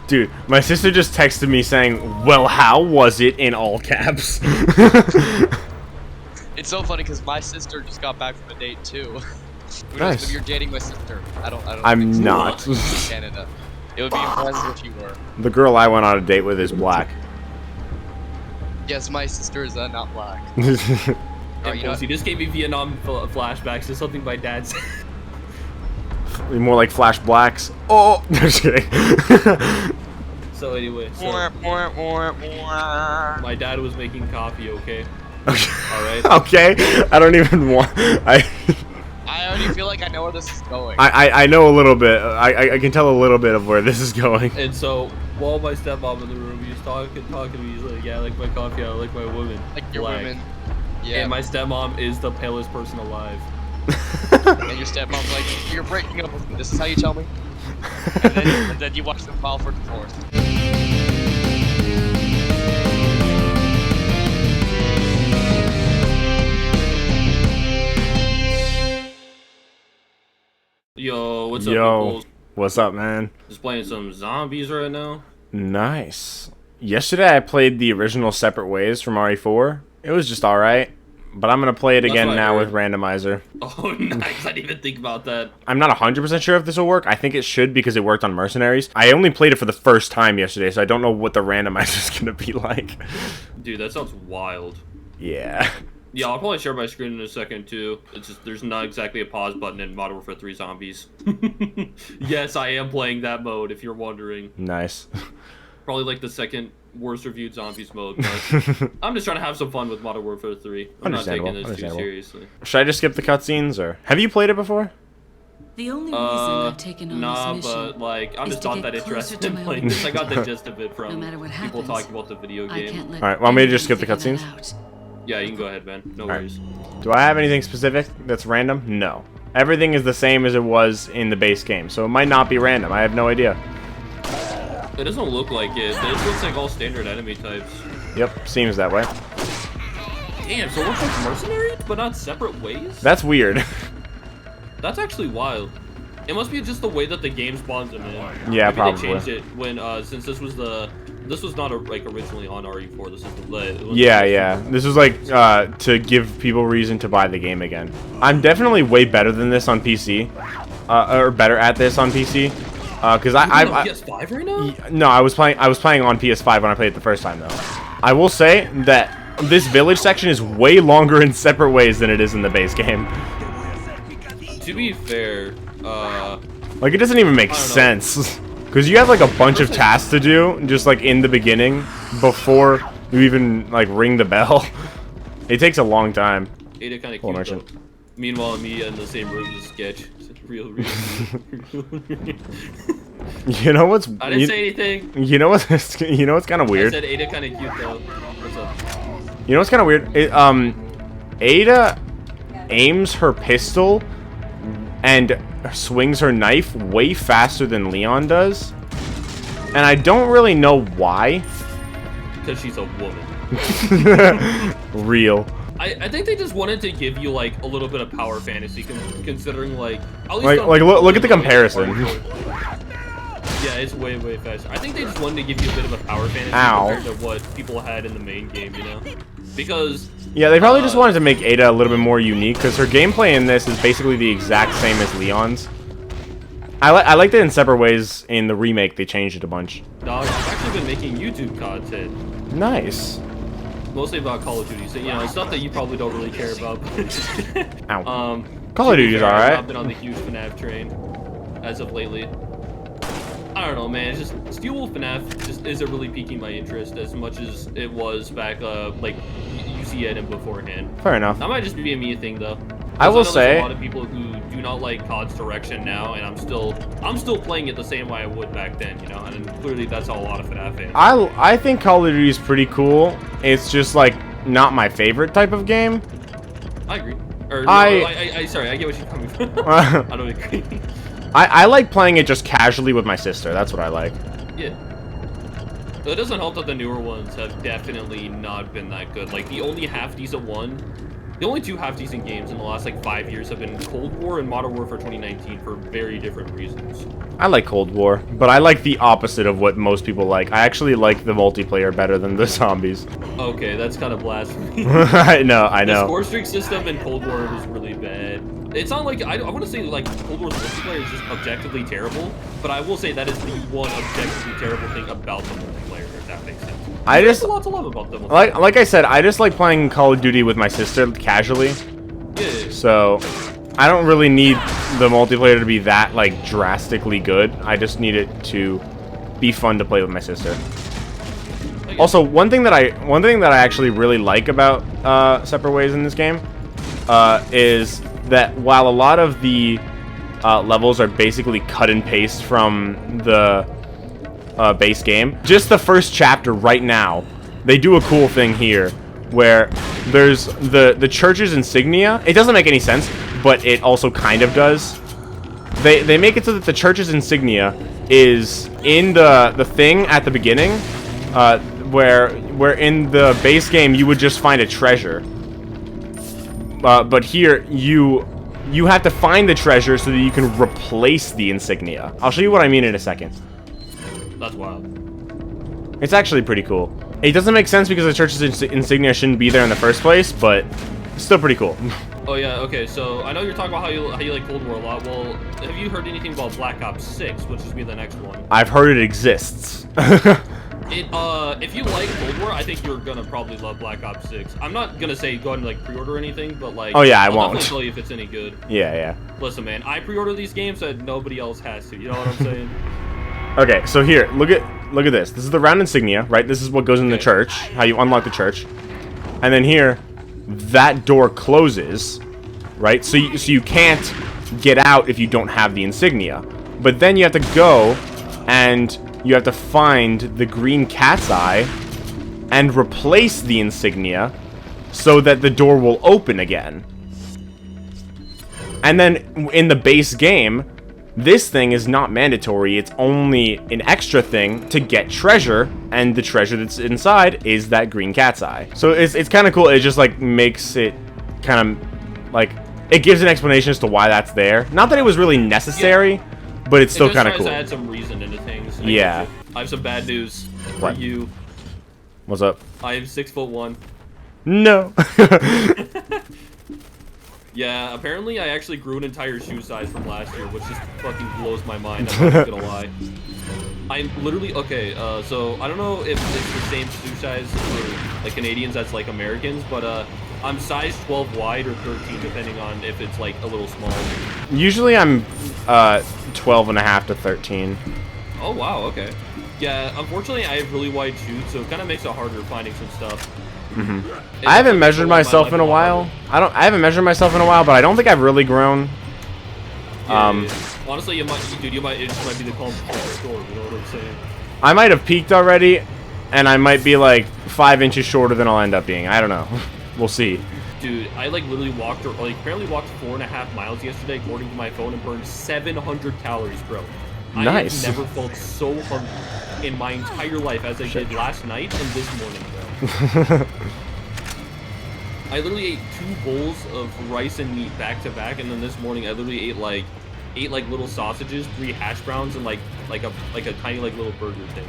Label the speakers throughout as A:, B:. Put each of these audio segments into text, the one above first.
A: Dude, my sister just texted me saying, "Well, how was it?" in all caps.
B: It's so funny because my sister just got back from a date too. Who knows,
A: Nice.
B: maybe you're dating my sister. I don't
A: I'm
B: think so.
A: not.
B: In Canada. It would be impressive if you were.
A: The girl I went on a date with is black.
B: Yes, my sister is not black.
C: Hey,
B: you know,
C: you just gave me Vietnam flashbacks to something my dad said.
A: More like Flash Blacks. Oh, just kidding.
C: So anyway, my dad was making coffee, okay? Alright.
A: Okay, I don't even want.
B: I already feel like I know where this is going.
A: I know a little bit. I can tell a little bit of where this is going.
C: And so, while my stepmom in the room, he was talking to me, he's like, yeah, I like my coffee, I like my woman.
B: Like your
C: Black.
B: women. Yeah.
C: And my stepmom is the palest person alive.
B: And your stepmom's like, you're breaking up with me. This is how you tell me? And then you watch them file for divorce.
C: Yo, what's up,
A: Yo,
C: Nichols?
A: what's up, man?
C: Just playing some zombies right now.
A: Nice. Yesterday I played the original Separate Ways from RE4. It was just alright. But I'm going to play it
C: That's
A: again
C: what I
A: now
C: heard.
A: with Randomizer.
C: Oh, nice. I didn't even think about that.
A: I'm not 100% sure if this will work. I think it should because it worked on Mercenaries. I only played it for the first time yesterday, so I don't know what the Randomizer is going to be like.
C: Dude, that sounds wild.
A: Yeah.
C: Yeah, I'll probably share my screen in a second, too. It's just, there's not exactly a pause button in Modern Warfare 3 Zombies. Yes, I am playing that mode, if you're wondering.
A: Nice.
C: Probably like the second worst reviewed Zombies mode, but I'm just trying to have some fun with Modern Warfare 3. I'm not taking this too seriously.
A: Should I just skip the cutscenes, or have you played it before?
D: The only reason I've taken on
C: Nah,
D: this mission
C: but like, I'm
D: is
C: just
D: to
C: not
D: get
C: that
D: closer
C: interested
D: to
C: in
D: my
C: playing this. I got the gist of it
D: No
C: from
D: matter what
C: people
D: happens,
C: talking about the video
D: I
C: game.
D: can't let
A: Alright, want me to just skip
D: anyone
A: the
D: figure
A: cutscenes?
D: that out.
C: Yeah, you can go ahead, man. No worries.
A: Do I have anything specific that's random? No. Everything is the same as it was in the base game, so it might not be random. I have no idea.
C: It doesn't look like it. This looks like all standard enemy types.
A: Yep, seems that way.
C: Damn, so it looks like mercenaries, but not separate ways?
A: That's weird.
C: That's actually wild. It must be just the way that the game spawns them in.
A: Yeah,
C: Maybe
A: probably.
C: they changed it when, since this was not like originally on RE4. This is the
A: Yeah. This was like to give people reason to buy the game again. I'm definitely way better than this on PC, or better at this on PC, because
C: I PS5 right now?
A: no, I was playing on PS5 when I played it the first time though. I will say that this village section is way longer in Separate Ways than it is in the base game.
C: To be fair,
A: Like, it doesn't even make
C: I don't know.
A: sense. Because you have, like, a bunch of tasks to do, just, like, in the beginning, before you even, like, ring the bell. It takes a long time.
C: Ada kind of
A: Hold on,
C: cute, though. Meanwhile, me in the same room as Sketch. Real.
A: You know what's...
C: I didn't say anything.
A: You know what's... You know what's kind of
C: I
A: weird?
C: said Ada kind of cute, though. What's up?
A: You know what's kind of weird? Ada aims her pistol and swings her knife way faster than Leon does. And I don't really know why.
C: Because she's a woman.
A: Real.
C: I think they just wanted to give you like a little bit of power fantasy, considering like at least
A: Like look at the comparison.
C: Yeah, it's way faster. I think they just wanted to give you a bit of a power fantasy
A: Ow.
C: compared to what people had in the main game, you know? Because
A: Yeah, they probably just wanted to make Ada a little bit more unique, because her gameplay in this is basically the exact same as Leon's. I liked it in Separate Ways. In the remake, they changed it a bunch.
C: dog, I've actually been making YouTube content.
A: Nice.
C: Mostly about Call of Duty, so you know, stuff that you probably don't really care about.
A: Ow. Call of
C: to be
A: Duty's
C: fair, I've
A: alright.
C: not been on the huge FNAF train as of lately. I don't know, man. It's just Steel Wolf FNAF just isn't really piquing my interest as much as it was back, like you see it beforehand.
A: Fair enough.
C: That might just be a me thing, though.
A: I will
C: know there's
A: say-
C: a lot of people who do not like COD's direction now, and I'm still playing it the same way I would back then, you know. And clearly, that's how a lot of FNAF fans.
A: I think Call of Duty is pretty cool. It's just like not my favorite type of game.
C: I agree. Or no,
A: I-
C: sorry, I get what you're coming from. I don't agree.
A: I like playing it just casually with my sister. That's what I like.
C: Yeah. But it doesn't help that the newer ones have definitely not been that good. Like, the only half-decent one... The only two half-decent games in the last like 5 years have been Cold War and Modern Warfare 2019 for very different reasons.
A: I like Cold War, but I like the opposite of what most people like. I actually like the multiplayer better than the zombies.
C: Okay, that's kind of blasphemy.
A: I know.
C: The score streak system in Cold War was really bad. It's not like I want to say like Cold War's multiplayer is just objectively terrible, but I will say that is the one objectively terrible thing about the multiplayer, if that makes sense. There's a lot to love about them.
A: Like I said, I just like playing Call of Duty with my sister casually.
C: Yeah.
A: So I don't really need the multiplayer to be that like drastically good. I just need it to be fun to play with my sister. Also, one thing that I actually really like about Separate Ways in this game is that while a lot of the levels are basically cut and paste from the base game, just the first chapter right now, they do a cool thing here where there's the church's insignia. It doesn't make any sense, but it also kind of does. They make it so that the church's insignia is in the thing at the beginning, where in the base game you would just find a treasure. But here you have to find the treasure so that you can replace the insignia. I'll show you what I mean in a second.
C: That's wild.
A: It's actually pretty cool. It doesn't make sense because the church's insignia shouldn't be there in the first place, but it's still pretty cool.
C: Oh yeah, okay, so I know you're talking about how you like Cold War a lot. Well, have you heard anything about Black Ops 6, which is be the next one?
A: I've heard it exists.
C: If you like Cold War, I think you're gonna probably love Black Ops 6. I'm not gonna say go ahead and like pre-order anything, but like,
A: oh yeah, I
C: I'll
A: won't
C: definitely tell you if it's any good.
A: Yeah.
C: Listen, man, I pre-order these games so that nobody else has to. You know what I'm saying?
A: Okay, so here, look at this. This is the round insignia, right? This is what goes in the church, how you unlock the church. And then here, that door closes, right? So you can't get out if you don't have the insignia. But then you have to go and you have to find the green cat's eye and replace the insignia so that the door will open again. And then in the base game, this thing is not mandatory. It's only an extra thing to get treasure, and the treasure that's inside is that green cat's eye. So it's kind of cool. It just like makes it kind of like, it gives an explanation as to why that's there. Not that it was really necessary, but it's still kind of cool.
C: It add some reason into things.
A: Yeah.
C: I have some bad news for
A: What?
C: you.
A: What's up?
C: I am 6'1".
A: No.
C: Yeah, apparently I actually grew an entire shoe size from last year, which just fucking blows my mind. I'm not gonna lie. I'm literally okay. So I don't know if it's the same shoe size for like Canadians as like Americans, but I'm size 12 wide or 13, depending on if it's like a little small.
A: Usually I'm 12 and a half to 13.
C: Oh wow, okay. Yeah, unfortunately I have really wide shoes, so it kind of makes it harder finding some stuff.
A: I haven't measured myself in a while. I haven't measured myself in a while, but I don't think I've really grown.
C: Yeah. Honestly, it just might be the calm store. You know what I'm saying?
A: I might have peaked already, and I might be like 5 inches shorter than I'll end up being. I don't know. We'll see.
C: Dude, I like literally apparently walked 4.5 miles yesterday, according to my phone, and burned 700 calories, bro.
A: Nice.
C: I have never felt so hungry in my entire life as I did last night and this morning, bro. I literally ate 2 bowls of rice and meat back to back, and then this morning I literally ate like little sausages, 3 hash browns, and like a tiny like little burger thing.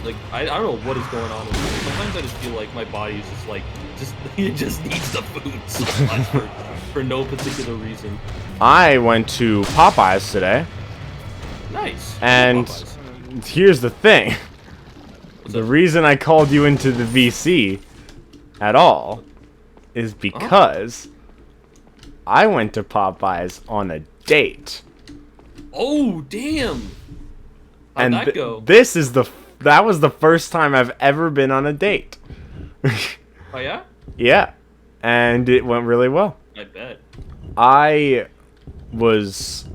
C: Like I don't know what is going on with me. Sometimes I just feel like my body is just like it just needs the food so much for no particular reason.
A: I went to Popeyes today.
C: Nice.
A: And here's the thing. The reason I called you into the VC at all is because I went to Popeyes on a date.
C: Oh, damn. How'd
A: And
C: that go?
A: that was the first time I've ever been on a date.
C: Oh, yeah?
A: Yeah. And it went really well.
C: I bet.
A: I was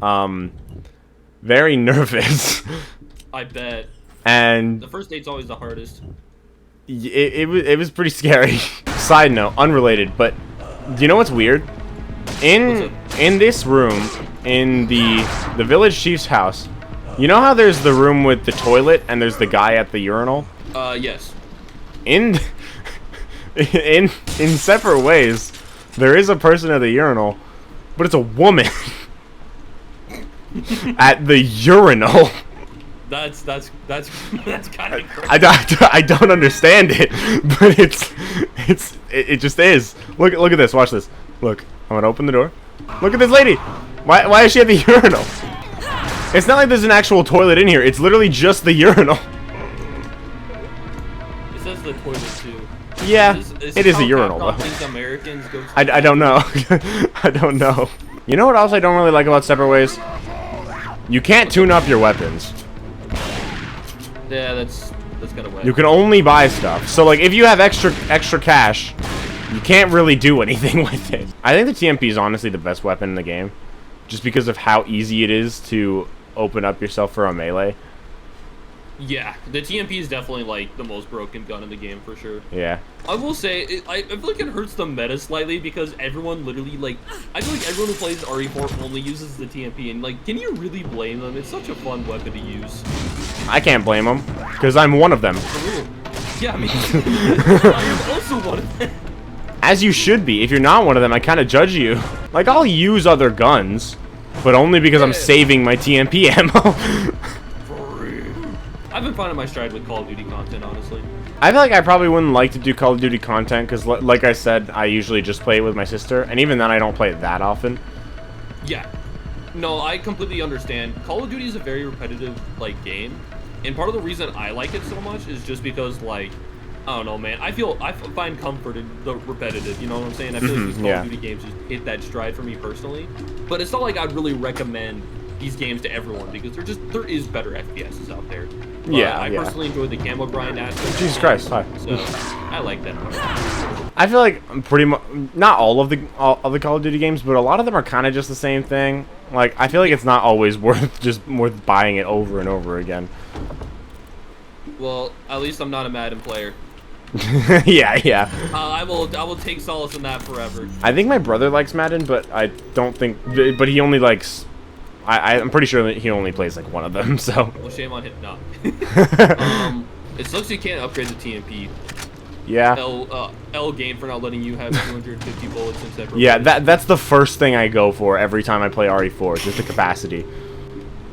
A: very nervous.
C: I bet.
A: And
C: The first date's always the hardest.
A: it was pretty scary. Side note, unrelated, but do you know what's weird? In this room, in the village chief's house, you know how there's the room with the toilet and there's the guy at the urinal?
C: Yes.
A: In Separate Ways, There is a person at the urinal, but it's a woman. At the urinal.
C: That's kind of crazy.
A: I don't understand it, but it just is. Look at this. Watch this. Look, I'm gonna open the door. Look at this lady. Why is she at the urinal? It's not like there's an actual toilet in here. It's literally just the urinal.
C: It says the toilet too.
A: Yeah,
C: Is
A: it is a
C: how
A: urinal
C: Capcom
A: though.
C: thinks Americans go to
A: I don't know. I don't know. You know what else I don't really like about Separate Ways? You can't tune up your weapons.
C: Yeah, that's kind of wet.
A: You can only buy stuff. So like if you have extra cash, you can't really do anything with it. I think the TMP is honestly the best weapon in the game, just because of how easy it is to open up yourself for a melee.
C: Yeah, the TMP is definitely like the most broken gun in the game for sure.
A: Yeah.
C: I will say, I feel like it hurts the meta slightly because everyone literally, like, I feel like everyone who plays RE4 only uses the TMP, and, like, can you really blame them? It's such a fun weapon to use.
A: I can't blame them, because I'm one of them.
C: Yeah, I mean, I am also one of them.
A: As you should be. If you're not one of them, I kind of judge you. Like, I'll use other guns, but only because I'm saving my TMP ammo.
C: I've been finding my stride with Call of Duty content, honestly.
A: I feel like I probably wouldn't like to do Call of Duty content because, like I said, I usually just play it with my sister, and even then I don't play it that often.
C: Yeah. No, I completely understand. Call of Duty is a very repetitive, like, game, and part of the reason I like it so much is just because, like, I don't know, man. I find comfort in the repetitive, you know what I'm saying? I feel like these Call of Duty games just hit that stride for me personally, but it's not like I'd really recommend these games to everyone because there is better FPSs out there. But I personally enjoy the camo grind aspect.
A: Jesus Christ, hi.
C: So I like that part.
A: I feel like pretty much not all of the Call of Duty games, but a lot of them are kind of just the same thing. Like I feel like it's not always worth buying it over and over again.
C: Well, at least I'm not a Madden player.
A: yeah.
C: I will take solace in that forever.
A: I think my brother likes Madden, but I don't think. But he only likes. I'm pretty sure that he only plays like one of them. So.
C: Well, shame on him. No. It sucks you can't upgrade the TMP.
A: Yeah.
C: L game for not letting you have 250 bullets in separate.
A: Yeah, that's the first thing I go for every time I play RE4, just the capacity.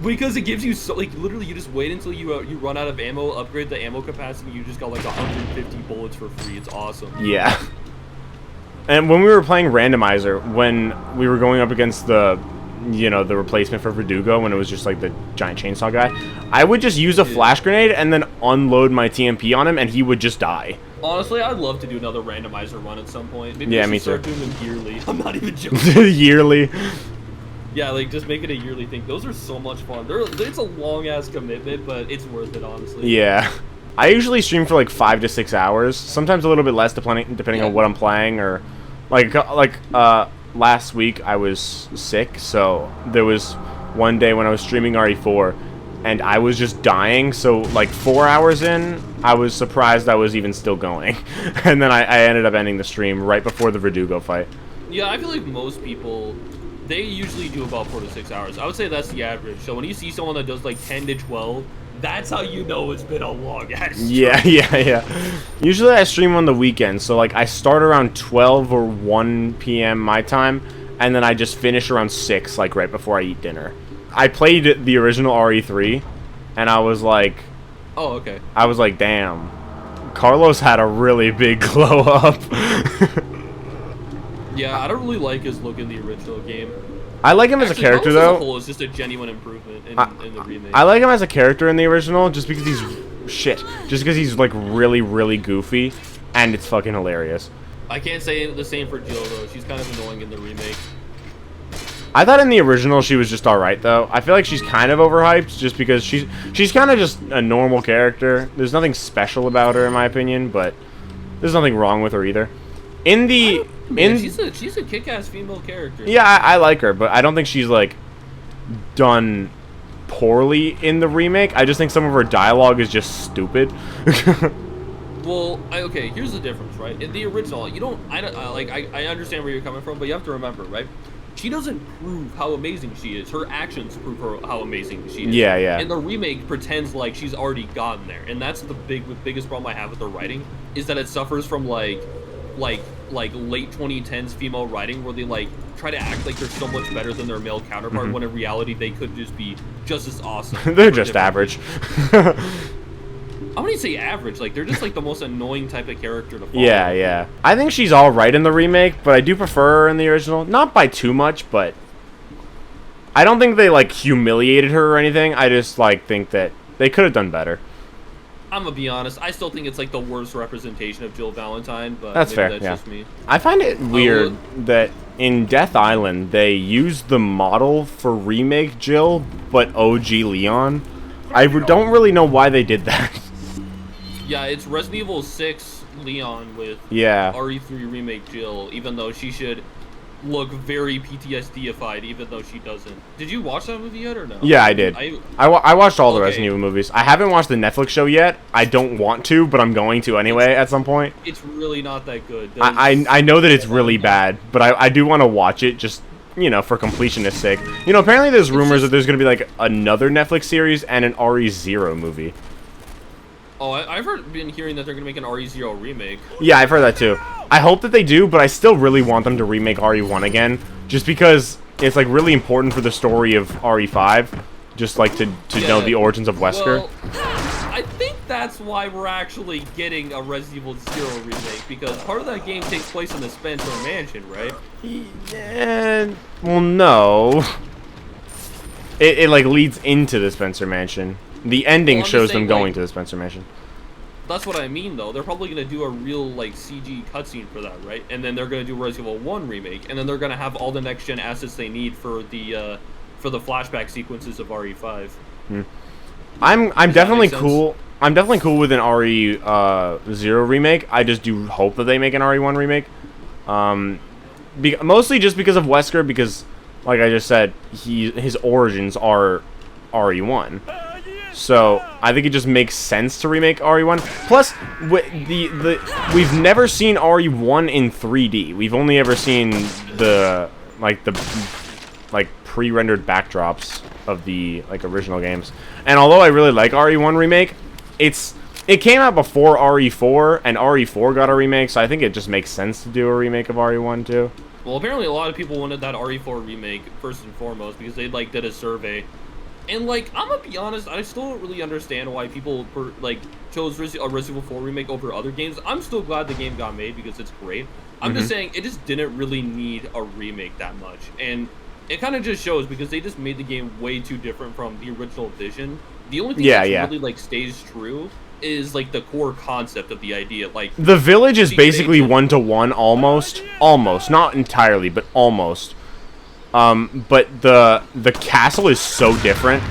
C: Because it gives you so like literally you just wait until you run out of ammo, upgrade the ammo capacity, you just got like 150 bullets for free. It's awesome.
A: Yeah. And when we were playing randomizer, when we were going up against the replacement for Verdugo, when it was just like the giant chainsaw guy, I would just use a flash grenade and then unload my TMP on him, and he would just die.
C: Honestly, I'd love to do another randomizer run at some point. Maybe
A: yeah,
C: we
A: me
C: should
A: too.
C: Start doing them yearly. I'm not even joking.
A: Yearly.
C: Yeah, like just make it a yearly thing. Those are so much fun. It's a long ass commitment, but it's worth it, honestly.
A: Yeah. I usually stream for like 5 to 6 hours, sometimes a little bit less depending on what I'm playing, or like last week I was sick, so there was one day when I was streaming RE4 and I was just dying, so like 4 hours in I was surprised I was even still going. And then I ended up ending the stream right before the Verdugo fight.
C: Yeah, I feel like most people, they usually do about 4 to 6 hours. I would say that's the average. So when you see someone that does like 10 to 12, that's how you know it's been a long ass stream.
A: Yeah. Usually I stream on the weekends, so like I start around 12 or 1 p.m. my time, and then I just finish around 6, like right before I eat dinner. I played the original RE3, and I was like...
C: Oh, okay.
A: I was like, damn. Carlos had a really big glow up.
C: Yeah, I don't really like his look in the original game.
A: I like him as a character,
C: Carlos
A: though.
C: As a whole is just a genuine improvement in the remake.
A: I like him as a character in the original just because he's... Just because he's, like, really, really goofy, and it's fucking hilarious.
C: I can't say the same for Jill, though. She's kind of annoying in the remake.
A: I thought in the original she was just alright, though. I feel like she's kind of overhyped just because she's kind of just a normal character. There's nothing special about her, in my opinion, but there's nothing wrong with her either. She's
C: a kick-ass female character.
A: Yeah, I like her, but I don't think she's, like, done poorly in the remake. I just think some of her dialogue is just stupid.
C: Well, okay, here's the difference, right? In the original, I understand where you're coming from, but you have to remember, right? She doesn't prove how amazing she is. Her actions prove how amazing she is.
A: Yeah.
C: And the remake pretends like she's already gotten there. And that's the biggest problem I have with the writing, is that it suffers from, like, like late 2010s female writing where they like try to act like they're so much better than their male counterpart when in reality they could just be just as awesome.
A: They're just average.
C: I wouldn't say average, like they're just like the most annoying type of character to follow.
A: Yeah, yeah. I think she's all right in the remake, but I do prefer her in the original. Not by too much, but I don't think they like humiliated her or anything. I just like think that they could have done better.
C: I'm gonna be honest, I still think it's like the worst representation of Jill Valentine, but
A: That's
C: maybe
A: fair,
C: that's
A: yeah.
C: just me.
A: I find it weird that in Death Island they used the model for remake Jill, but OG Leon. I don't really know why they did that.
C: Yeah, it's Resident Evil 6 Leon with
A: Yeah.
C: RE3 remake Jill, even though she should look very PTSD-ified, even though she doesn't. Did you watch that movie yet or no?
A: Yeah, I did. I watched all the Resident Evil movies. I haven't watched the Netflix show yet. I don't want to, but I'm going to anyway at some point.
C: It's really not that good.
A: I know that it's really bad, but I do want to watch it just, you know, for completionist's sake. You know, apparently there's rumors that there's going to be like another Netflix series and an RE0 movie.
C: Oh, I've been hearing that they're going to make an RE0 remake.
A: Yeah, I've heard that too. I hope that they do, but I still really want them to remake RE1 again, just because it's like really important for the story of RE5, just like to know the origins of Wesker.
C: Well, I think that's why we're actually getting a Resident Evil 0 remake, because part of that game takes place in the Spencer Mansion, right?
A: Well, no. It like leads into the Spencer Mansion. The ending shows them going to the Spencer Mansion.
C: That's what I mean, though. They're probably going to do a real, like, CG cutscene for that, right? And then they're going to do Resident Evil 1 remake, and then they're going to have all the next-gen assets they need for the flashback sequences of RE5.
A: I'm definitely cool. I'm definitely cool with an RE0 remake. I just do hope that they make an RE1 remake. Mostly just because of Wesker, because, like I just said, his origins are RE1. So I think it just makes sense to remake RE1. Plus, we've never seen RE1 in 3D. We've only ever seen the pre-rendered backdrops of the original games. And although I really like RE1 remake, it came out before RE4, and RE4 got a remake. So I think it just makes sense to do a remake of RE1 too.
C: Well, apparently a lot of people wanted that RE4 remake first and foremost because they did a survey. And, like, I'm gonna be honest, I still don't really understand why people, chose a Resident Evil 4 remake over other games. I'm still glad the game got made because it's great. I'm just saying, it just didn't really need a remake that much. And it kind of just shows because they just made the game way too different from the original vision. The only thing that really, stays true is, the core concept of the idea.
A: The village is basically one-to-one, almost. Almost. Not entirely, but almost. But the castle is so different,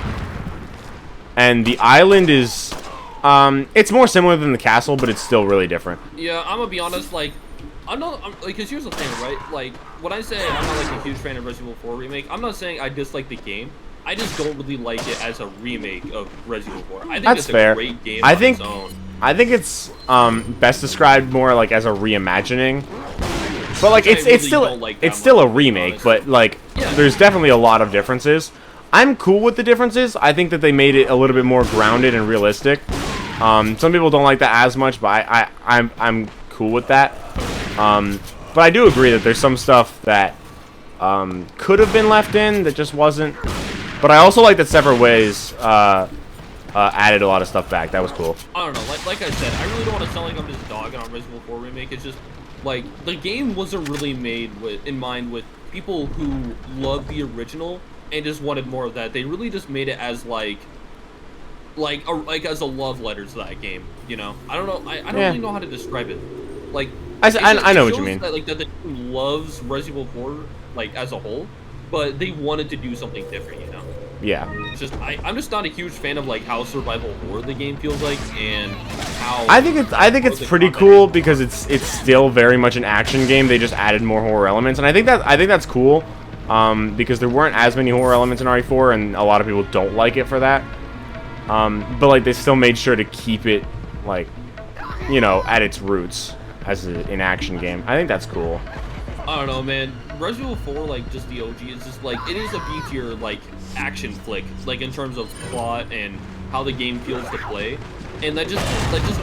A: and the island is, it's more similar than the castle, but it's still really different.
C: Yeah, I'm gonna be honest, because here's the thing, right? When I say I'm not, a huge fan of Resident Evil 4 remake, I'm not saying I dislike the game. I just don't really like it as a remake of Resident Evil 4. I think it's a great game on its own.
A: I think it's, best described more, as a reimagining. But it's still a remake, but there's definitely a lot of differences. I'm cool with the differences. I think that they made it a little bit more grounded and realistic. Some people don't like that as much, but I'm cool with that. But I do agree that there's some stuff that could have been left in that just wasn't. But I also like that Separate Ways added a lot of stuff back. That was cool.
C: I don't know. Like I said, I really don't want to sound like I'm just dogging on Resident Evil 4 remake. It's just the game wasn't really made in mind with people who love the original and just wanted more of that. They really just made it as as a love letter to that game. You know, I don't know. I don't really know how to describe it.
A: I know what you mean.
C: That the team loves Resident Evil 4 as a whole, but they wanted to do something different. You know.
A: Yeah.
C: It's just I'm just not a huge fan of how survival horror the game feels like and how
A: I think it's pretty cool because it's still very much an action game. They just added more horror elements, and I think that's cool. Because there weren't as many horror elements in RE4, and a lot of people don't like it for that. But they still made sure to keep it at its roots as an action game. I think that's cool.
C: I don't know, man. Resident Evil 4, just the OG, is just it is a B-tier action flick, in terms of plot and how the game feels to play, and that just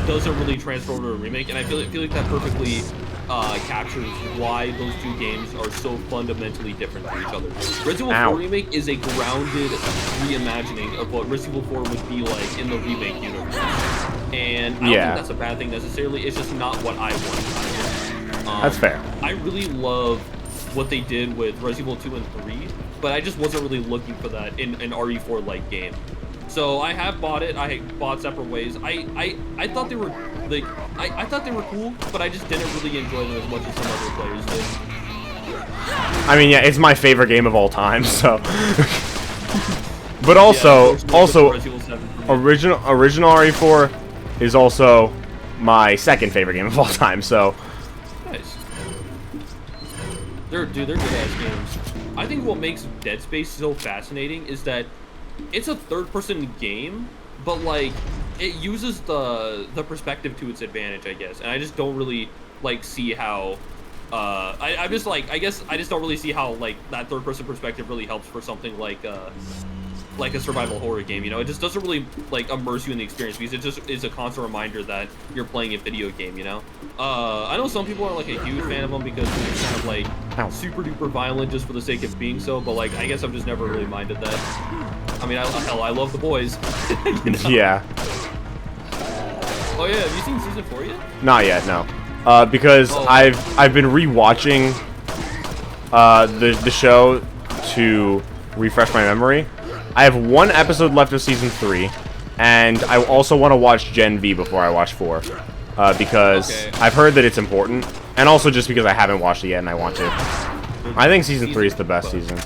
C: doesn't really transfer over to a remake. And I feel like that perfectly captures why those two games are so fundamentally different from each other. Resident Evil
A: Ow.
C: 4 Remake is a grounded reimagining of what Resident Evil 4 would be like in the remake universe. And I don't
A: Yeah.
C: think that's a bad thing necessarily, it's just not what I want out of it.
A: That's fair.
C: I really love what they did with Resident Evil 2 and 3, but I just wasn't really looking for that in an RE4-like game. So I have bought it. I bought separate ways. I thought they were like I thought they were cool, but I just didn't really enjoy them as much as some other players did.
A: I mean, yeah, it's my favorite game of all time, so. But also,
C: Resident Evil 7 for me.
A: original RE4 is also my second favorite game of all time, so.
C: Nice. They're good ass games. I think what makes Dead Space so fascinating is that it's a third-person game, but like it uses the perspective to its advantage, I guess. And I just don't really like see how. I'm just like I guess I just don't really see how like that third-person perspective really helps for something like a survival horror game. You know, it just doesn't really like immerse you in the experience because it just is a constant reminder that you're playing a video game. You know. I know some people are like a huge fan of them because they're kind of like
A: Ow.
C: super duper violent just for the sake of being so, but like I guess I've just never really minded that. I mean, hell, I love The Boys. You know?
A: Yeah.
C: Oh yeah, have you seen season 4 yet?
A: Not yet, no. Because
C: Oh.
A: I've been rewatching the show to refresh my memory. I have one episode left of season 3, and I also want to watch Gen V before I watch 4. Because
C: Okay.
A: I've heard that it's important, and also just because I haven't watched it yet and I want to. I think season 3 is the best season.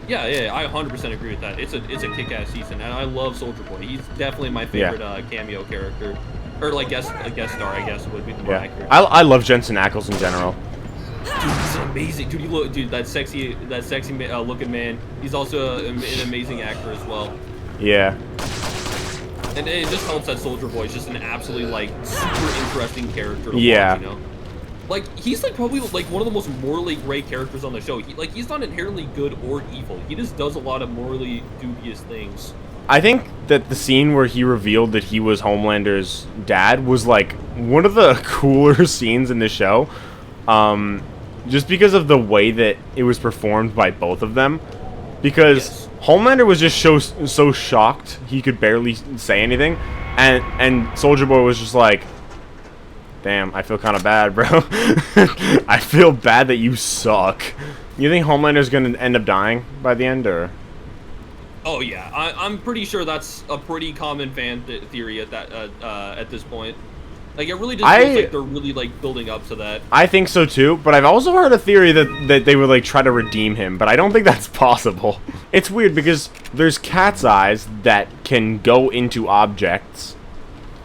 C: Yeah, I 100% agree with that. It's a kick-ass season, and I love Soldier Boy. He's definitely my favorite cameo character, or like guest star, I guess would be the more
A: Yeah,
C: accurate.
A: I love Jensen Ackles in general.
C: Dude, he's amazing. Dude, dude, that sexy looking man. He's also an amazing actor as well.
A: Yeah.
C: And it just helps that Soldier Boy is just an absolutely like super interesting character to
A: Yeah.
C: watch, you know? Like he's like probably like one of the most morally gray characters on the show. He's not inherently good or evil. He just does a lot of morally dubious things.
A: I think that the scene where he revealed that he was Homelander's dad was like one of the cooler scenes in the show. Just because of the way that it was performed by both of them. Because
C: Yes.
A: Homelander was just so shocked he could barely say anything, and Soldier Boy was just like, "Damn, I feel kind of bad, bro. I feel bad that you suck." You think Homelander's gonna end up dying by the end, or?
C: Oh yeah, I'm pretty sure that's a pretty common fan theory at that at this point. Like it really just feels like they're really like building up to that.
A: I think so too, but I've also heard a theory that they would like try to redeem him, but I don't think that's possible. It's weird because there's cat's eyes that can go into objects,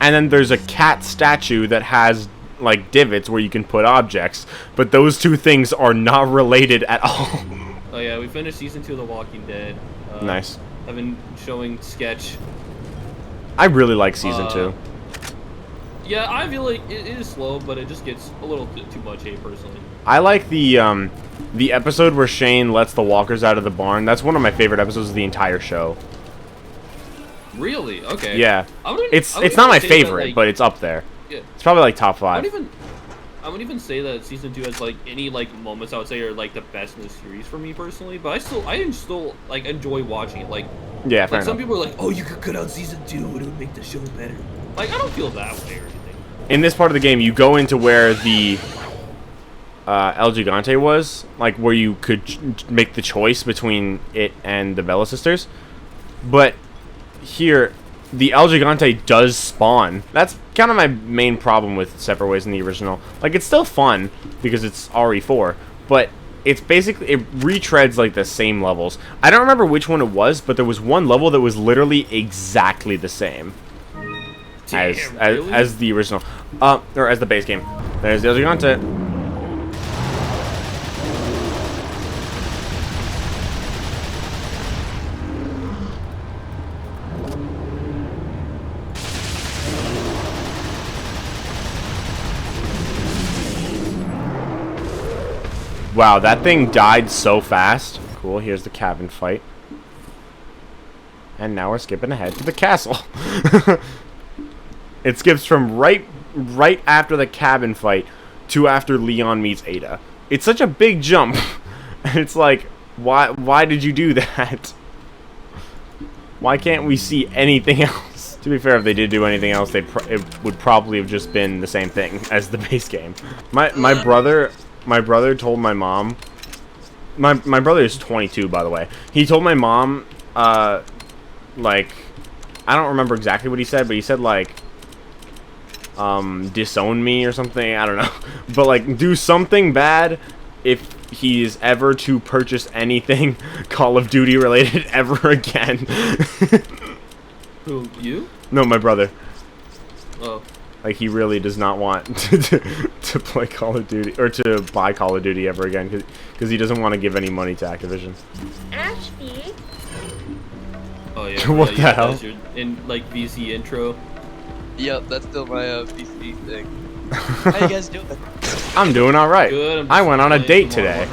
A: and then there's a cat statue that has like divots where you can put objects, but those two things are not related at all.
C: Oh yeah, we finished season 2 of The Walking Dead.
A: Nice.
C: I've been showing Sketch.
A: I really like season 2.
C: Yeah, I feel like it is slow, but it just gets a little bit too much hate personally.
A: I like the episode where Shane lets the walkers out of the barn. That's one of my favorite episodes of the entire show.
C: Really? Okay.
A: Yeah.
C: I wouldn't-
A: It's
C: I wouldn't
A: not my
C: even say that,
A: favorite,
C: like-
A: but it's up there.
C: Yeah.
A: It's probably like top
C: I
A: 5.
C: wouldn't even say that season 2 has like any like moments I would say are like the best in the series for me personally, but I still like enjoy watching it. Like
A: Yeah, fair
C: like some
A: enough.
C: people are like, oh, you could cut out season 2 and it would make the show better. Like I don't feel that way or anything.
A: In this part of the game, you go into where the El Gigante was, like where you could make the choice between it and the Bella sisters. But here, the El Gigante does spawn. That's kind of my main problem with Separate Ways in the original. Like, it's still fun because it's RE4, but it's basically, it retreads like the same levels. I don't remember which one it was, but there was one level that was literally exactly the same
C: Damn, really?
A: as the original, or as the base game. There's the El Gigante. Wow, that thing died so fast. Cool, here's the cabin fight. And now we're skipping ahead to the castle. It skips from right after the cabin fight to after Leon meets Ada. It's such a big jump. And it's like, why did you do that? Why can't we see anything else? To be fair, if they did do anything else, it would probably have just been the same thing as the base game. My brother told my mom. My brother is 22, by the way. He told my mom, like, I don't remember exactly what he said, but he said like, disown me or something. I don't know, but like, do something bad if he's ever to purchase anything Call of Duty related ever again.
C: Who, you?
A: No, my brother.
C: Oh.
A: Like, he really does not want to play Call of Duty, or to buy Call of Duty ever again, because he doesn't want to give any money to Activision.
E: Ashby.
C: Oh yeah.
A: What the hell?
C: That's your like VC intro.
B: Yep, that's still my PC thing. How you guys doing?
A: I'm doing alright.
C: Good.
A: I went on a date today.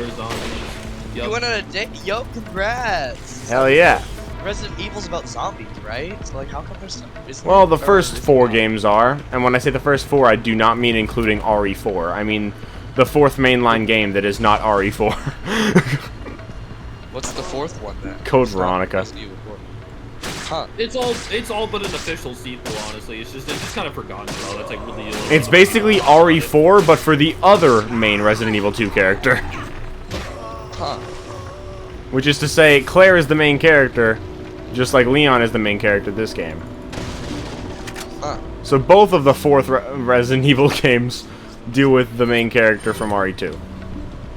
B: You went on a date? Yo, congrats!
A: Hell yeah.
B: Resident Evil's about zombies, right? So like, how come there's
A: Well, the first 4 games are, and when I say the first 4, I do not mean including RE4. I mean the 4th mainline game that is not RE4.
B: What's the 4th one then?
A: Code Veronica.
B: Huh.
C: It's all but an official sequel, honestly. It's just kind of forgotten about. That's like really.
A: It's basically RE4, but for the other main Resident Evil 2 character.
B: Huh.
A: Which is to say, Claire is the main character, just like Leon is the main character this game.
B: Huh.
A: So both of the 4th Resident Evil games deal with the main character from RE2.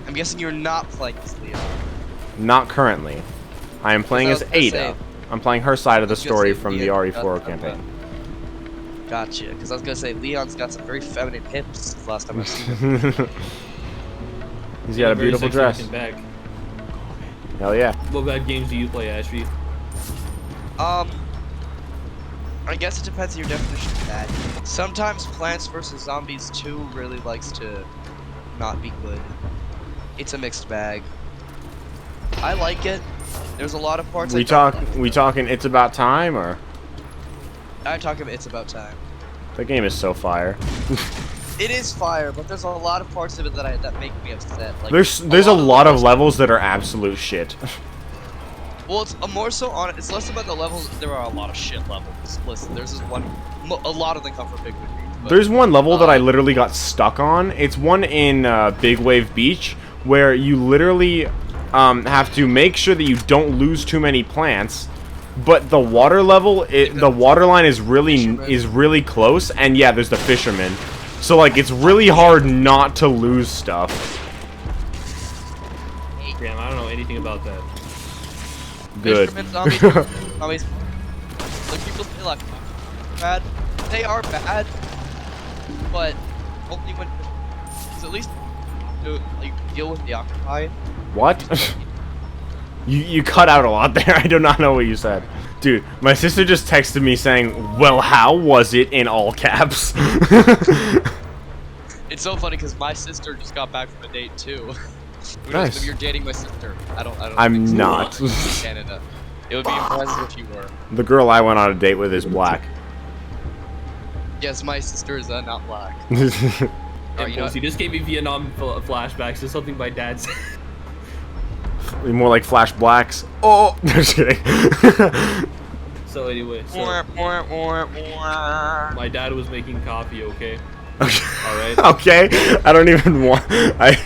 B: I'm guessing you're not playing as Leon.
A: Not currently. I am playing as Ada. I'm playing her side of the story from the RE4 campaign.
B: Gotcha, because I was gonna say Leon's got some very feminine hips. The last time I've seen him.
A: He's got a beautiful dress.
C: Bag.
A: Hell yeah.
C: What bad games do you play, Ashby?
B: I guess it depends on your definition of bad. Sometimes Plants vs. Zombies 2 really likes to not be good. It's a mixed bag. I like it. There's a lot of parts
A: We talking It's About Time, or?
B: I'm talking about It's About Time.
A: That game is so fire.
B: It is fire, but there's a lot of parts of it that make me upset. Like,
A: there's a lot of levels that are absolute shit.
B: Well, it's more so on. It's less about the levels. There are a lot of shit levels. Listen, there's this one. A lot of them come from Big Wave Beach.
A: There's one level that I literally got stuck on. It's one in Big Wave Beach where you literally have to make sure that you don't lose too many plants. But the water level, the water line is really close, and yeah, there's the fisherman. So like, it's really hard not to lose stuff.
C: Damn, I don't know anything about that.
A: Good.
B: Fisherman zombies, zombies. Like, people say like bad. They are bad, but only when it's at least to like deal with the octopi.
A: What? You cut out a lot there. I do not know what you said. Dude, my sister just texted me saying, "Well, how was it?" in all caps.
B: It's so funny because my sister just got back from a date too. Who knows,
A: Nice.
B: maybe you're dating my sister. I don't
A: I'm
B: think so.
A: not.
B: In Canada. It would be impressive if you were.
A: The girl I went on a date with is black.
B: Yes, my sister is not black.
C: Oh,
B: you know,
C: he just gave me Vietnam flashbacks to something my dad said.
A: More like Flash Blacks. Oh, just kidding.
C: So anyway, my dad was making coffee, okay? Alright.
A: Okay. I don't even want.
B: I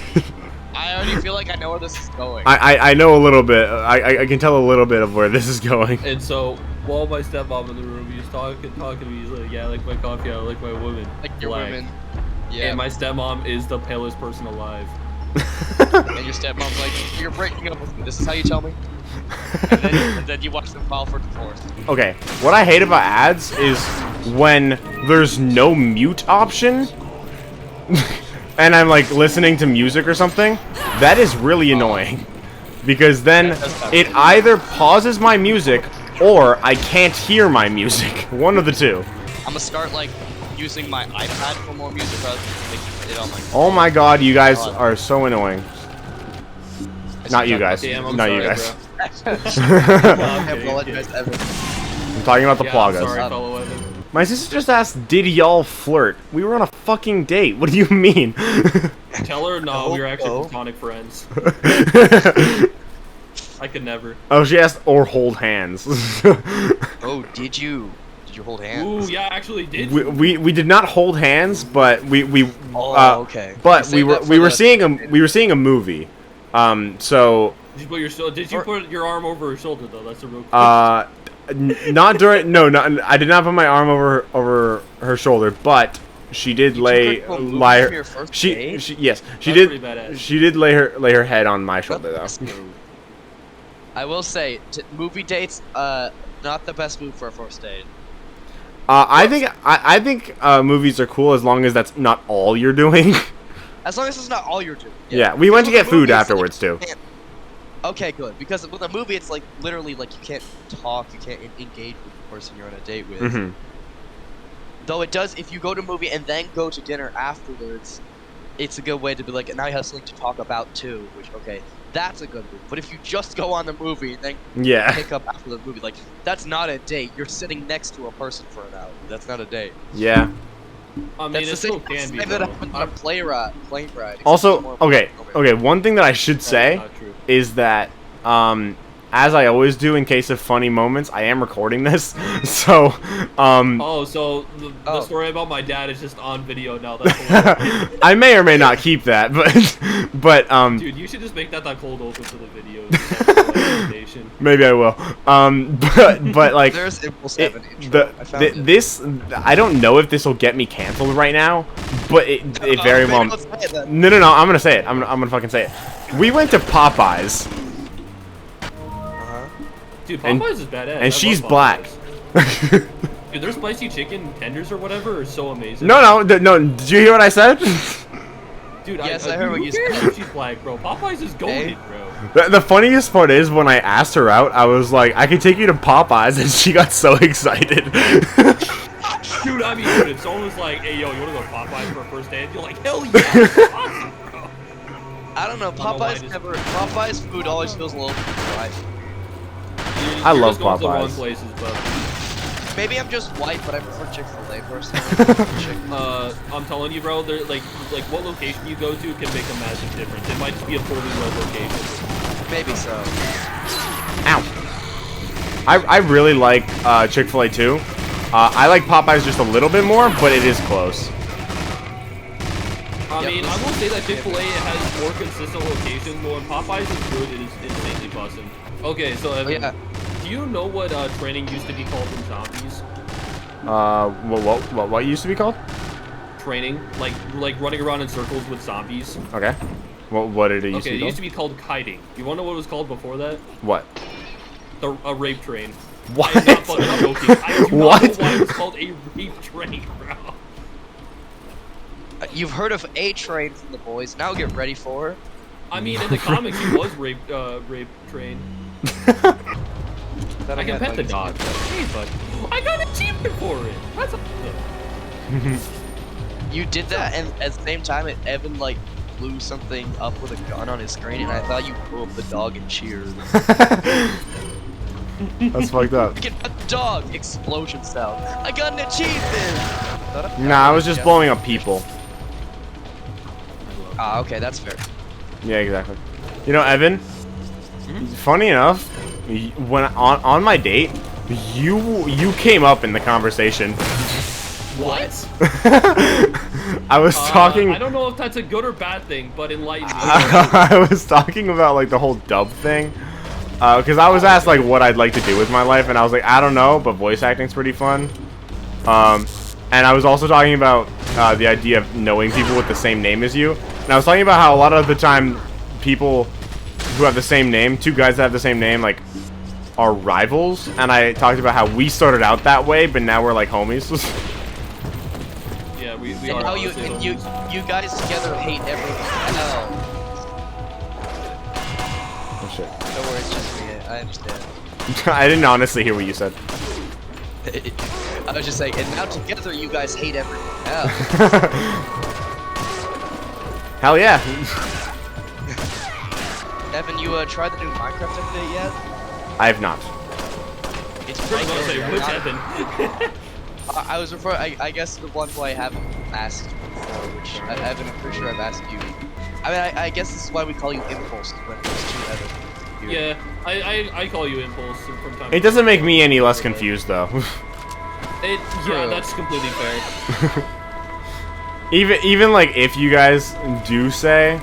B: already feel like I know where this is going.
A: I know a little bit. I can tell a little bit of where this is going.
C: And so, while my stepmom in the room, he was talking to me, he's like, yeah, I like my coffee, I like my woman.
B: Like your
C: black.
B: women. Yeah.
C: And my stepmom is the palest person alive.
B: And your stepmom's like, you're breaking up with me. This is how you tell me? And then you watch them file for divorce.
A: Okay, what I hate about ads is when there's no mute option and I'm like listening to music or something. That is really annoying because then it either pauses my music or I can't hear my music. One of the two.
B: I'm gonna start like using my iPad for more music rather than making it on my.
A: Oh my god, you guys are so annoying. Not you guys.
C: Damn, I'm
A: Not
C: sorry,
A: you guys.
B: I apologize, Evan.
A: I'm talking about the
C: Yeah, I'm
A: plagas.
C: sorry, fellow Evan.
A: My sister just asked, did y'all flirt? We were on a fucking date. What do you mean?
C: Tell her no, we were actually
B: Oh.
C: platonic friends. I could never.
A: Oh, she asked, or hold hands.
B: Oh, did you hold hands?
C: Ooh, yeah, I actually did.
A: we did not hold hands, but
B: Oh, okay.
A: But
B: You saved that
A: we
B: for
A: were
B: the-
A: seeing a movie. So
C: Did you put your arm over her shoulder though? That's a real.
A: not during I did not put my arm over her shoulder, but she did
B: You took her to a movie
A: lie
B: for your first
A: she
B: date?
A: she yes she
C: That's
A: did
C: pretty badass.
A: she did lay her head on my shoulder though.
B: That's smooth. I will say, movie dates, not the best move for a first date.
A: I think movies are cool as long as that's not all you're doing.
B: As long as it's not all you're doing.
A: Yeah, we went to
B: Because
A: get
B: with a movie,
A: food
B: it's like
A: afterwards too.
B: you can't- Okay, good. Because with a movie, it's like literally like you can't talk, you can't engage with the person you're on a date with.
A: Hmm.
B: Though it does, if you go to a movie and then go to dinner afterwards, it's a good way to be like, now you have something to talk about too. Which, okay, that's a good move. But if you just go on the movie and then
A: Yeah.
B: pick up after the movie, like that's not a date. You're sitting next to a person for an hour. That's not a date.
A: Yeah.
C: I mean,
B: That's
C: it
B: the
C: still
B: same
C: can be.
B: thing that
C: though.
B: happens on a plane ride. Except
A: Also,
B: it's more
A: okay,
B: okay.
A: one thing that I should
C: That's
A: say
C: not true.
A: is that, as I always do in case of funny moments, I am recording this, so,
C: Oh, so the
B: Oh.
C: story about my dad is just on video now. That's hilarious.
A: I may or may not keep that, but,
C: Dude, you should just make that cold open for the video. Just have a recommendation.
A: maybe I will, but like,
B: There's Impulse
A: it,
B: 7 intro. I found it.
A: this, I don't know if this will get me canceled right now, but it very
B: Maybe
A: well,
B: don't say it then.
A: no, I'm gonna say it, I'm gonna fucking say it. We went to Popeyes,
B: Uh-huh.
C: Dude,
A: And-
C: Popeyes is badass. I
A: and
C: love
A: she's
C: Popeyes.
A: black.
C: Dude, their spicy chicken tenders or whatever are so amazing.
A: No, did you hear what I said?
C: Dude,
B: Yes, I heard what
C: who
B: you
C: cares
B: said.
C: if she's black, bro. Popeyes is golden,
B: Hey.
C: bro.
A: The funniest part is when I asked her out, I was like, I can take you to Popeyes, and she got so excited.
C: Dude, I mean, dude, if someone was like, hey, yo, you wanna go to Popeyes for a first date? You're like, hell yeah, that's awesome, bro.
B: I don't know.
C: know why
B: Popeyes
C: this-
B: never. Popeyes food always feels a little dry.
C: You're
A: I love
C: just going to the wrong
A: Popeyes.
C: places, but
B: Maybe I'm just white, but I prefer Chick-fil-A personally. Chick-
C: I'm telling you, bro, they're like what location you go to can make a massive difference. It might just be a poorly run location.
B: Maybe so.
A: Ow. I really like Chick-fil-A too. I like Popeyes just a little bit more, but it is close.
C: I
B: Yep,
C: mean,
B: this
C: I will
B: is-
C: say that Chick-fil-A has more consistent locations, but when Popeyes is good, it is insanely bussin'. Okay, so Evan,
B: yeah.
C: do you know what training used to be called in Zombies?
A: What used to be called?
C: Training, like running around in circles with zombies.
A: Okay. What did it used
C: Okay,
A: to
C: it
A: be
C: used
A: called?
C: to be called kiting. You wanna know what it was called before that?
A: What?
C: A rape train.
A: What?
C: I am not fucking joking. I do
A: What?
C: not know why it was called a rape train, bro.
B: You've heard of A-Train from the boys. Now get ready for.
C: I mean, in the comics, he was rape train.
B: That
C: I can pet the
B: like,
C: dog. Hey, bud. I got an achievement for it. That's a.
B: You did that, and at the same time, Evan like blew something up with a gun on his screen, and I thought you blew up the dog and cheered.
A: That's fucked up.
B: Get a dog explosion sound. I got an achievement.
A: Nah, I was just blowing up people.
B: Ah, okay, that's fair.
A: Yeah, exactly. You know, Evan. Funny enough, when on my date, you came up in the conversation.
C: What?
A: I was talking.
C: I don't know if that's a good or bad thing, but enlighten me.
A: I was talking about like the whole dub thing, because I was asked like what I'd like to do with my life, and I was like, I don't know, but voice acting's pretty fun. And I was also talking about the idea of knowing people with the same name as you, and I was talking about how a lot of the time people who have the same name, two guys that have the same name, like are rivals, and I talked about how we started out that way, but now we're like homies.
C: Yeah, we
B: And
C: are.
B: now you
C: honestly homies.
B: you guys together hate everyone. Oh,
A: Oh shit.
B: don't worry, it's just me. I understand.
A: I didn't honestly hear what you said.
B: I was just saying, and now together you guys hate everyone. Oh.
A: Hell yeah.
B: Evan, you tried the new Minecraft update yet?
A: I have not.
B: It's
C: I
B: pretty
C: was gonna
B: good.
C: say, which Evan?
B: I was referring, I guess the one who I haven't asked before, which Evan, I'm pretty sure I've asked you. I mean, I guess this is why we call you Impulse, when there's two Evan.
C: Yeah, I call you Impulse from time.
A: It doesn't make me any less confused though.
C: Yeah, that's completely fair.
A: even like if you guys do say,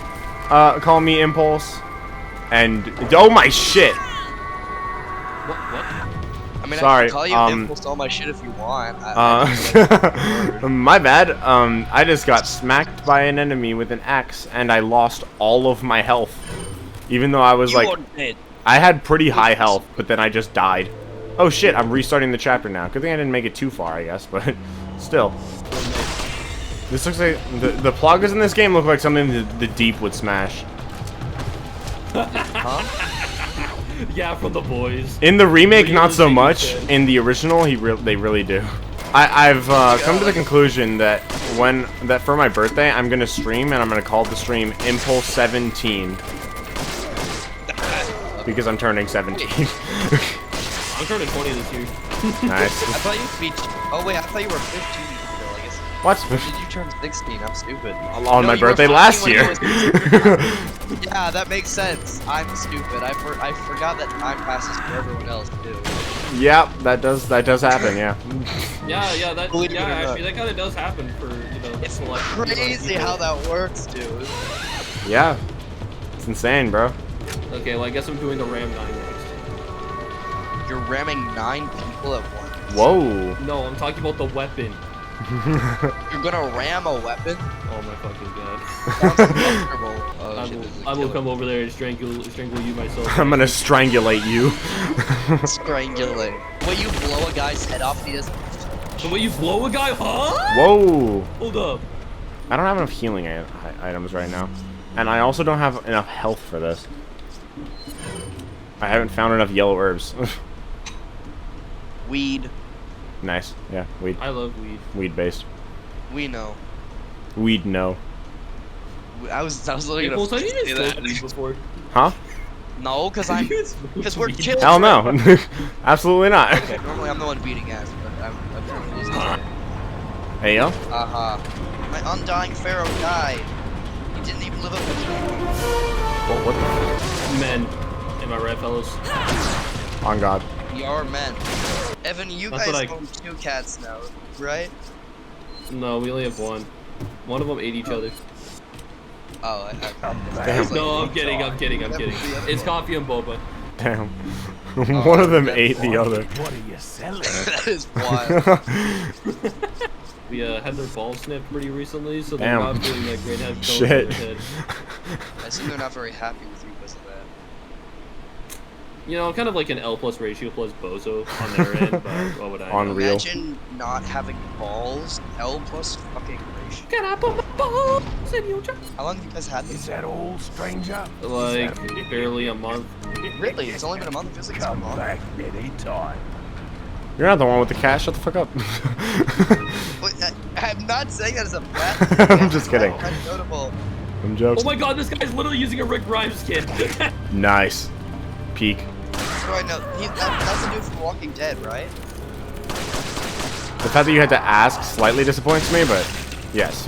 A: call me Impulse, and oh my shit.
C: What?
B: I mean, I
A: Sorry,
B: can call you Impulse all my shit if you want.
A: My bad. I just got smacked by an enemy with an axe, and I lost all of my health. Even though I was like, I had pretty high health, but then I just died. Oh shit! I'm restarting the chapter now. Good thing I didn't make it too far, I guess, but still. This looks like the pluggers in this game look like something the Deep would smash.
B: Huh?
C: Yeah, from the boys.
A: In the remake,
C: Really
A: not so
C: think
A: much.
C: he could.
A: In the original, they really do. I've come to the conclusion that for my birthday, I'm gonna stream, and I'm gonna call the stream Impulse 17 because I'm turning 17.
C: I'm turning 20 this year.
A: Nice.
B: I thought you'd be. Oh wait, I thought you were 15 still. I guess.
A: What?
B: When did you turn 16? I'm stupid.
A: On
B: No,
A: my
B: you were
A: birthday
B: 14
A: last
B: when you
A: year.
B: was- Yeah, that makes sense. I'm stupid. I forgot that time passes for everyone else too.
A: Yeah, that does happen. Yeah.
C: Yeah,
B: Believe it or not.
C: actually, that kind of does happen for,
B: It's
C: select
B: crazy
C: people.
B: how that works, dude.
A: Yeah. It's insane, bro.
C: Okay, well, I guess I'm doing the Ram 9 next.
B: You're ramming 9 people at once.
A: Whoa.
C: No, I'm talking about the weapon.
B: You're gonna ram a weapon?
C: Oh my fucking god.
B: Sounds uncomfortable. Oh, shit, this is a
C: I will
B: killer.
C: come over there and strangle you myself.
A: I'm gonna strangulate you.
B: Strangulate. Will you blow a guy's head off and he doesn't?
C: The way you blow a guy, huh?
A: Whoa.
C: Hold up.
A: I don't have enough healing items right now, and I also don't have enough health for this. I haven't found enough yellow herbs.
B: Weed.
A: Nice. Yeah, weed.
C: I love weed.
A: Weed based.
B: We know.
A: Weed no.
B: I was literally
C: Hey, Pulse, have you
B: gonna say
C: even smoked
B: that.
C: weed before?
A: Huh?
B: No, because we're chill.
A: Hell no. Absolutely not.
B: Okay, normally I'm the one beating ass, but I'm trying to lose this.
A: Hey yo.
B: My undying pharaoh died. He didn't even live up to
A: What the?
C: Men. Am I right, fellas?
A: On God.
B: We are men. Evan, you
C: That's
B: guys
C: what I-
B: own 2 cats now, right?
C: No, we only have one. One of them ate each other.
B: Oh,
A: Damn.
C: No, I'm kidding. It's coffee and boba.
A: Damn. One of them ate the other.
B: that is wild.
C: We had their balls snipped pretty recently, so they're
A: Damn.
C: not feeling like great head
A: Shit.
C: in their head.
B: I assume they're not very happy with you because of that.
C: Kind of like an L plus ratio plus bozo on their end, but what would I know?
A: Unreal.
B: Imagine not having balls. L plus fucking ratio.
C: Get up on my balls, senor.
B: How long have you guys had this?
C: Like, barely a month.
B: Really? It's only been a month. It feels like it's been a month.
A: You're not the one with the cat. Shut the fuck up.
B: Wait, I'm not saying that as a bad.
A: I'm just kidding.
B: Kind of notable.
A: I'm joking.
C: Oh my god, this guy's literally using a Rick Grimes skin.
A: Nice. Peak.
B: So I know that's the dude from Walking Dead, right?
A: The fact that you had to ask slightly disappoints me, but yes.